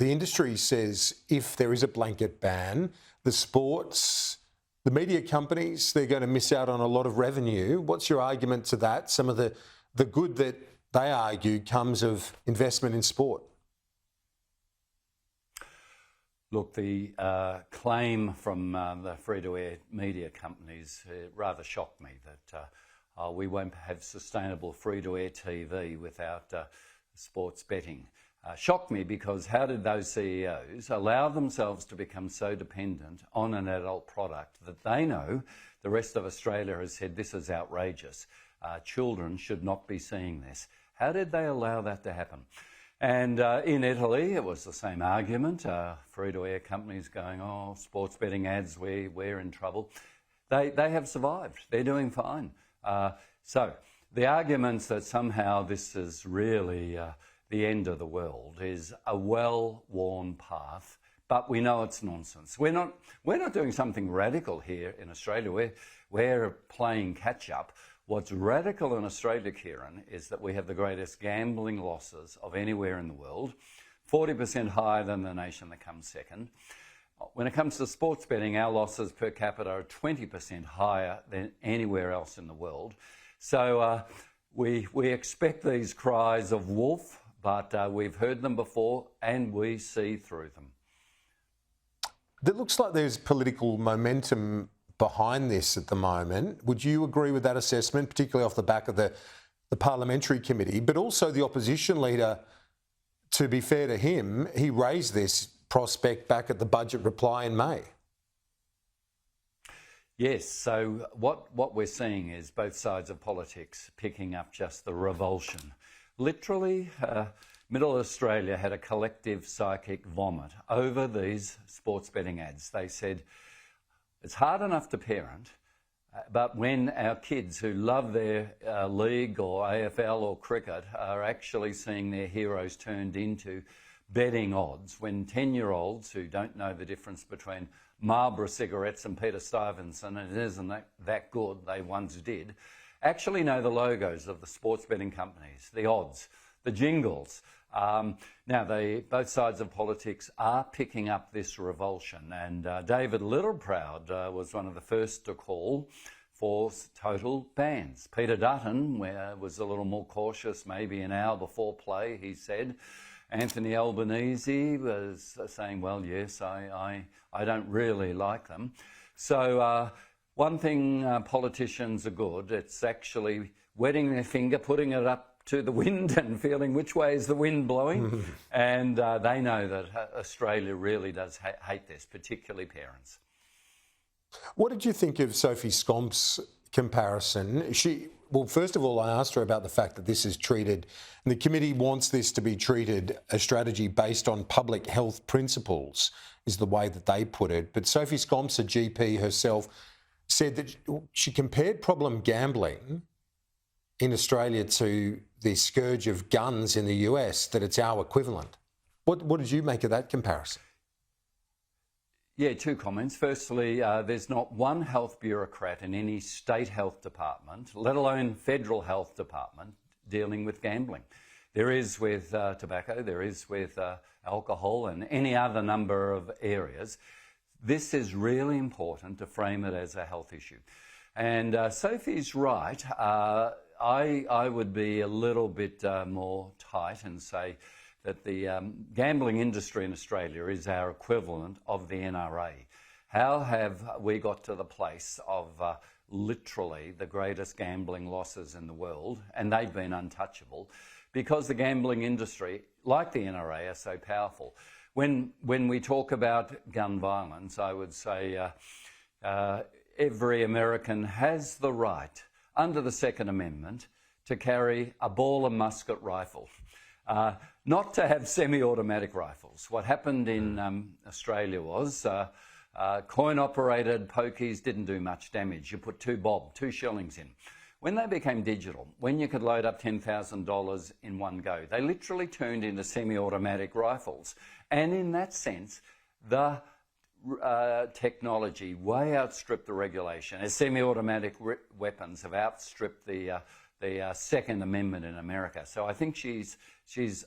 the industry says if there is a blanket ban, the media companies, they're going to miss out on a lot of revenue. What's your argument to that? Some of the good that they argue comes of investment in sport. Look, the claim from the free-to-air media companies rather shocked me that we won't have sustainable free-to-air TV without sports betting. Shocked me because how did those CEOs allow themselves to become so dependent on an adult product that they know the rest of Australia has said this is outrageous. Children should not be seeing this. How did they allow that to happen? And in Italy, it was the same argument. Free-to-air companies going, oh, sports betting ads, we're in trouble. They have survived. They're doing fine. So the arguments that somehow this is really the end of the world is a well-worn path, but we know it's nonsense. We're not doing something radical here in Australia. We're playing catch-up. What's radical in Australia, Kieran, is that we have the greatest gambling losses of anywhere in the world, 40% higher than the nation that comes second. When it comes to sports betting, our losses per capita are 20% higher than anywhere else in the world. So we expect these cries of wolf, but we've heard them before and we see through them. It looks like there's political momentum behind this at the moment. Would you agree with that assessment, particularly off the back of the parliamentary committee, but also the opposition leader? To be fair to him, he raised this prospect back at the budget reply in May. Yes, so what we're seeing is both sides of politics picking up just the revulsion. Literally, Middle Australia had a collective psychic vomit over these sports betting ads. They said, it's hard enough to parent, but when our kids who love their league or AFL or cricket are actually seeing their heroes turned into betting odds, when 10-year-olds who don't know the difference between Marlboro cigarettes and Peter Stuyvesant, and it isn't that good, they once did, actually know the logos of the sports betting companies, the odds, the jingles. Now, both sides of politics are picking up this revulsion, and David Littleproud was one of the first to call for total bans. Peter Dutton was a little more cautious, maybe an hour before play, he said. Anthony Albanese was saying, well, yes, I don't really like them. So one thing politicians are good, it's actually wetting their finger, putting it up to the wind and feeling which way is the wind blowing. And they know that Australia really does hate this, particularly parents. What did you think of Sophie Scomp's comparison? Well, first of all, I asked her about the fact that this is treated, and the committee wants this to be treated a strategy based on public health principles, is the way that they put it. But Sophie Scomp's a GP herself, said that she compared problem gambling in Australia to the scourge of guns in the US, that it's our equivalent. What did you make of that comparison? Yeah, two comments. Firstly, there's not one health bureaucrat in any state health department, let alone federal health department, dealing with gambling. There is with tobacco, there is with alcohol and any other number of areas. This is really important to frame it as a health issue. And Sophie's right. I would be a little bit more tight and say that the gambling industry in Australia is our equivalent of the NRA. How have we got to the place of literally the greatest gambling losses in the world, and they've been untouchable, because the gambling industry, like the NRA, are so powerful. When we talk about gun violence, I would say every American has the right, under the Second Amendment, to carry a ball and musket rifle. Not to have semi-automatic rifles. What happened in Australia was coin-operated pokies didn't do much damage. You put 2 shillings in. When they became digital, when you could load up $10,000 in one go, they literally turned into semi-automatic rifles. And in that sense, the technology way outstripped the regulation, as semi-automatic weapons have outstripped the the Second Amendment in America. So I think she's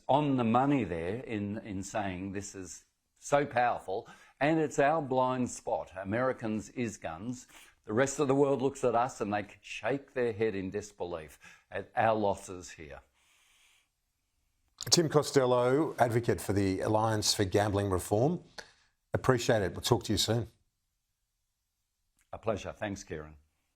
on the money there in saying this is so powerful, and it's our blind spot. Americans is guns. The rest of the world looks at us and they shake their head in disbelief at our losses here. Tim Costello, advocate for the Alliance for Gambling Reform. Appreciate it. We'll talk to you soon. A pleasure. Thanks, Kieran.